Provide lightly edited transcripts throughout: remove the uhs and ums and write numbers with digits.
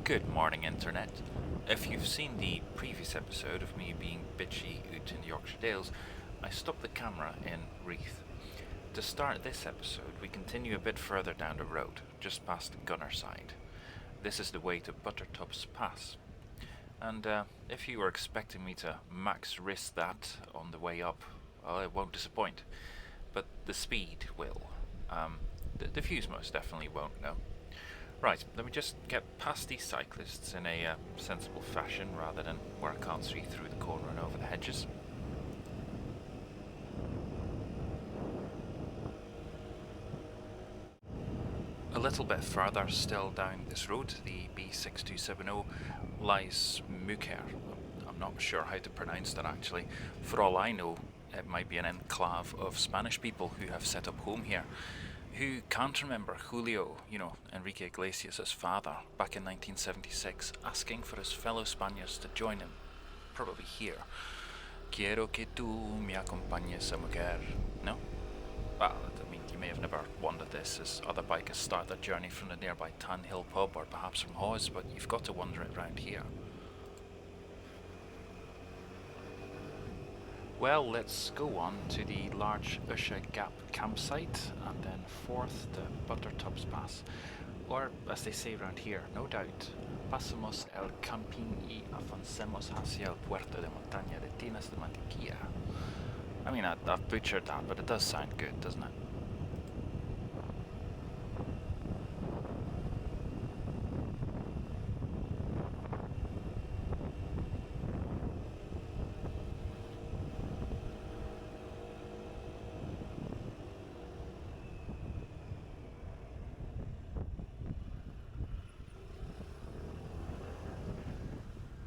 Good morning, Internet. If you've seen the previous episode of me being bitchy out in the Yorkshire Dales, I stopped the camera in Reeth. To start this episode, we continue a bit further down the road, just past Gunnerside. This is the way to Buttertubs Pass. And if you were expecting me to max risk that on the way up, well, it won't disappoint. But the speed will. The views most definitely won't, no. Right, let me just get past these cyclists in a sensible fashion rather than where I can't see through the corner and over the hedges. A little bit further still down this road, the B6270, lies Muker. I'm not sure how to pronounce that actually. For all I know, it might be an enclave of Spanish people who have set up home here. Who can't remember Julio, Enrique Iglesias' father, back in 1976, asking for his fellow Spaniards to join him, probably here. Quiero que tú me acompañes a Muker. No? Well, I mean, you may have never wondered this, as other bikers start their journey from the nearby Tan Hill pub or perhaps from Hawes, but you've got to wander it round here. Well, let's go on to the large Usha Gap campsite and then forth to Buttertubs Pass. Or, as they say around here, no doubt, pasamos el campín y avancemos hacia el puerto de montaña de Tinas de Mantequilla. I mean, I've butchered that, but it does sound good, doesn't it?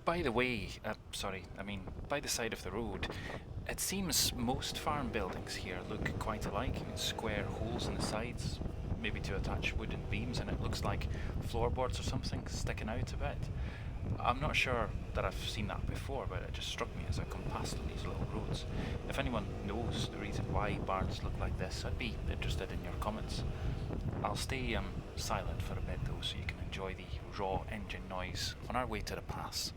By the way, by the side of the road, it seems most farm buildings here look quite alike. Square holes in the sides, maybe to attach wooden beams, and it looks like floorboards or something sticking out a bit. I'm not sure that I've seen that before, but it just struck me as I come past on these little roads. If anyone knows the reason why barns look like this, I'd be interested in your comments. I'll stay silent for a bit though, so you can enjoy the raw engine noise on our way to the pass.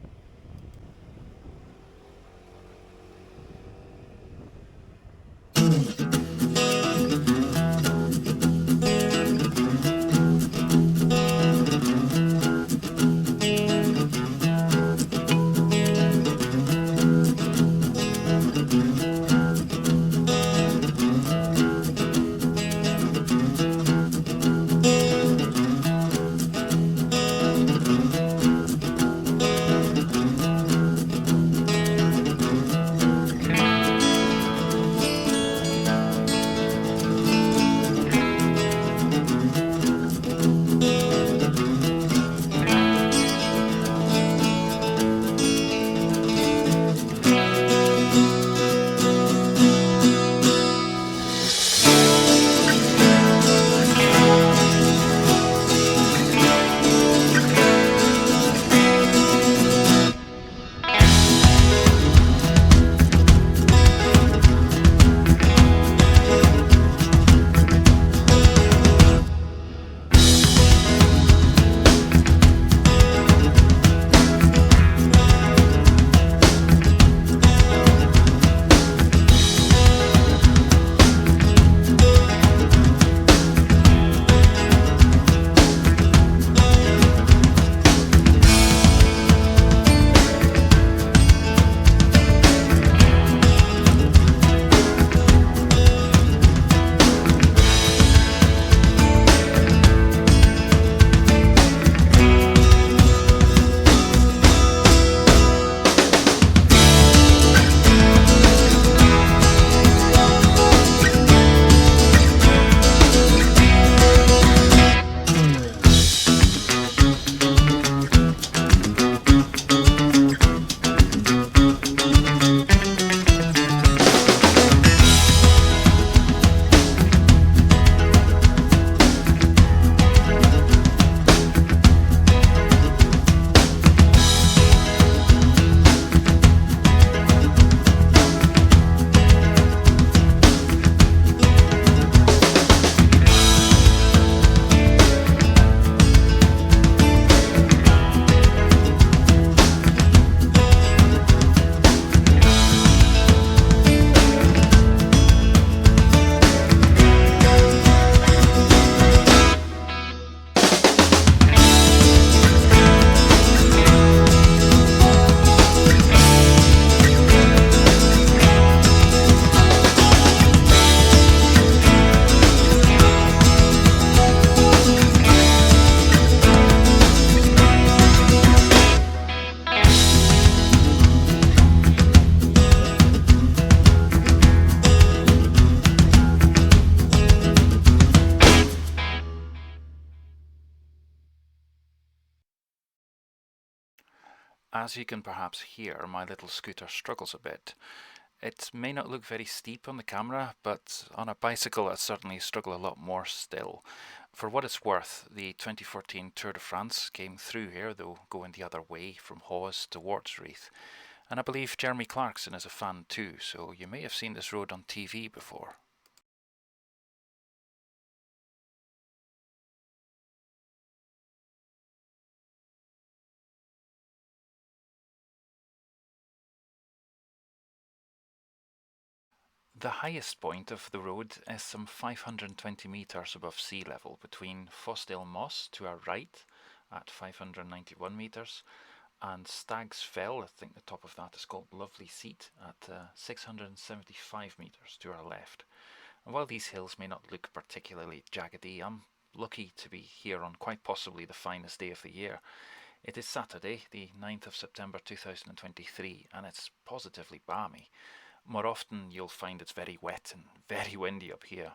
As you can perhaps hear, my little scooter struggles a bit. It may not look very steep on the camera, but on a bicycle I'd certainly struggle a lot more still. For what it's worth, the 2014 Tour de France came through here, though going the other way from Hawes towards Reeth. And I believe Jeremy Clarkson is a fan too, so you may have seen this road on TV before. The highest point of the road is some 520 metres above sea level between Fosdale Moss to our right at 591 metres and Stag's Fell, I think the top of that is called Lovely Seat, at 675 metres to our left. And while these hills may not look particularly jaggedy, I'm lucky to be here on quite possibly the finest day of the year. It is Saturday, the 9th of September 2023, and it's positively balmy. More often you'll find it's very wet and very windy up here.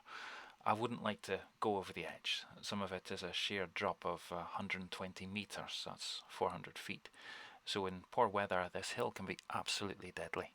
I wouldn't like to go over the edge. Some of it is a sheer drop of 120 metres, that's 400 feet. So in poor weather this hill can be absolutely deadly.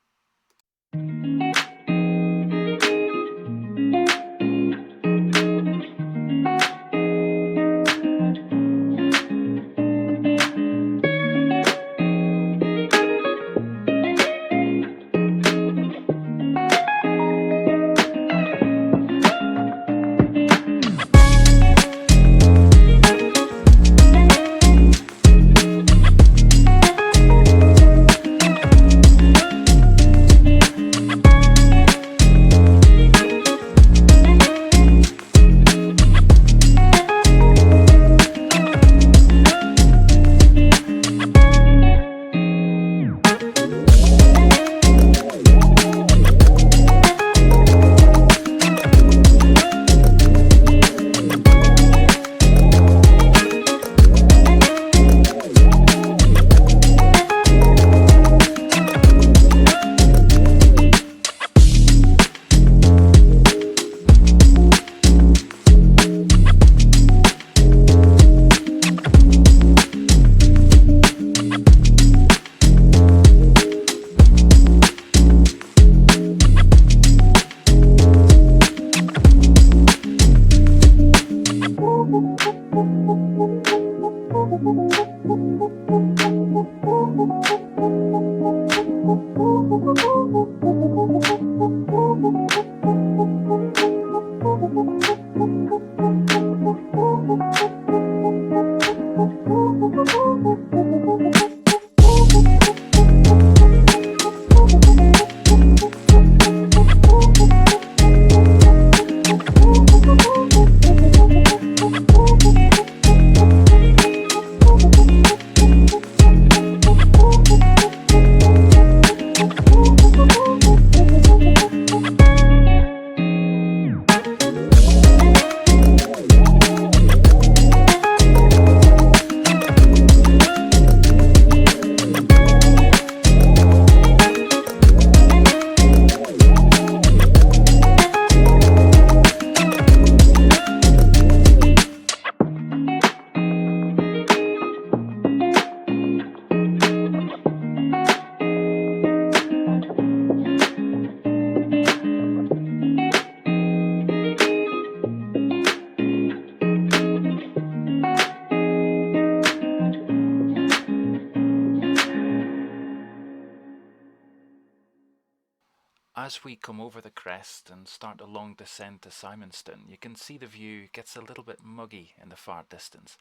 As we come over the crest and start a long descent to Simonstone, you can see the view gets a little bit muggy in the far distance.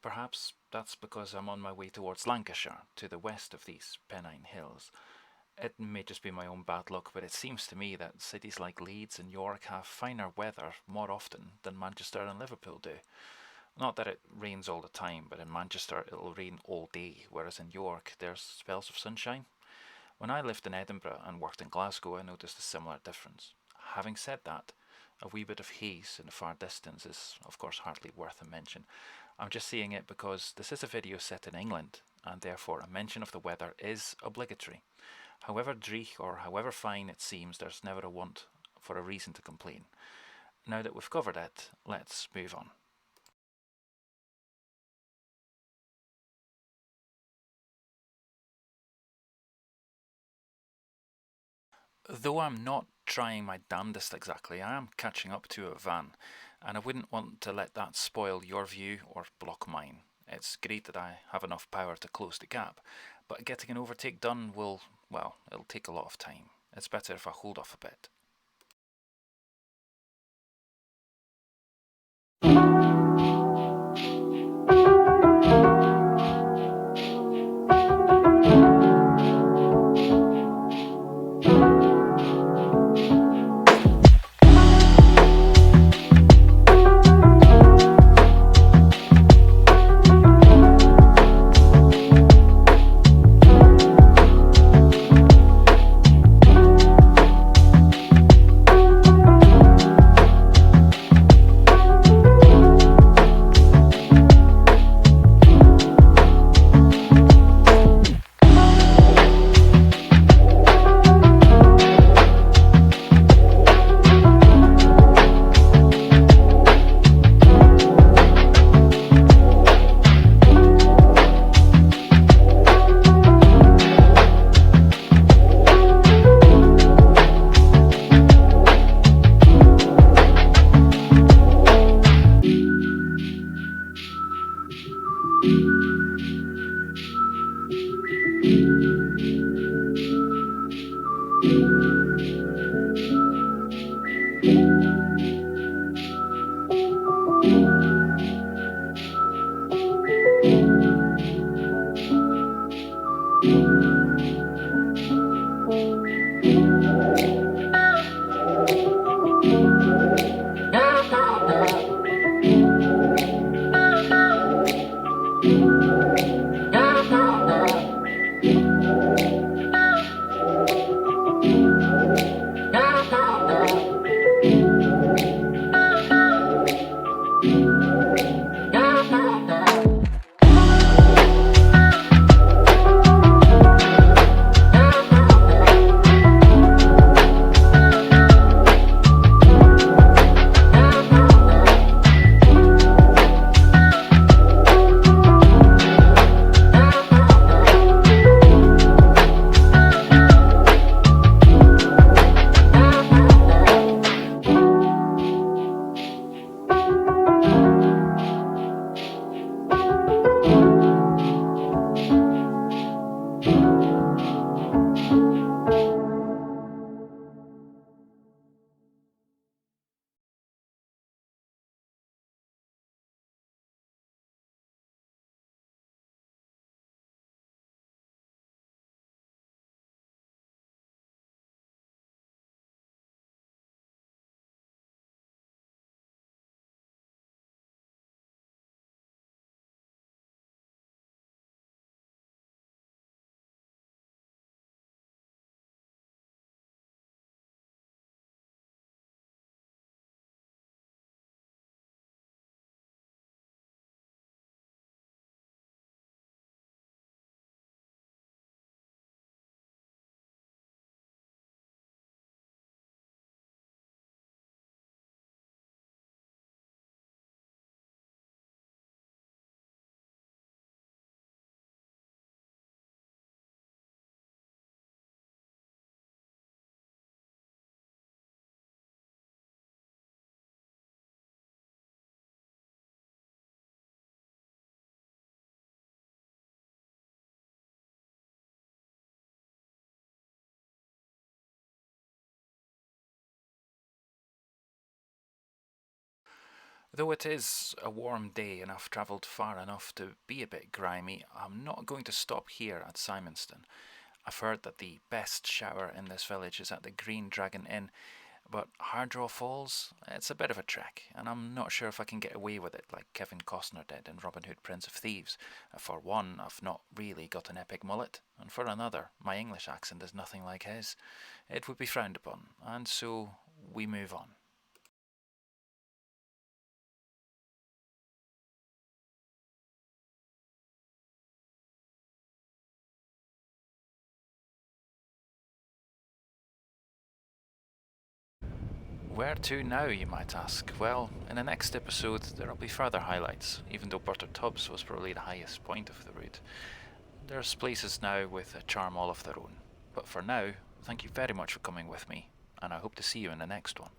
Perhaps that's because I'm on my way towards Lancashire, to the west of these Pennine Hills. It may just be my own bad luck, but it seems to me that cities like Leeds and York have finer weather more often than Manchester and Liverpool do. Not that it rains all the time, but in Manchester it'll rain all day, whereas in York there's spells of sunshine. When I lived in Edinburgh and worked in Glasgow, I noticed a similar difference. Having said that, a wee bit of haze in the far distance is, of course, hardly worth a mention. I'm just saying it because this is a video set in England, and therefore a mention of the weather is obligatory. However dreich or however fine it seems, there's never a want for a reason to complain. Now that we've covered it, let's move on. Though I'm not trying my damnedest exactly, I am catching up to a van, and I wouldn't want to let that spoil your view or block mine. It's great that I have enough power to close the gap, but getting an overtake done will, well, it'll take a lot of time. It's better if I hold off a bit. Though it is a warm day and I've travelled far enough to be a bit grimy, I'm not going to stop here at Simonstone. I've heard that the best shower in this village is at the Green Dragon Inn, but Hardraw Falls, it's a bit of a trek, and I'm not sure if I can get away with it like Kevin Costner did in Robin Hood Prince of Thieves. For one, I've not really got an epic mullet, and for another, my English accent is nothing like his. It would be frowned upon, and so we move on. Where to now, you might ask? Well, in the next episode there will be further highlights, even though Buttertubs was probably the highest point of the route. There's places now with a charm all of their own, but for now, thank you very much for coming with me, and I hope to see you in the next one.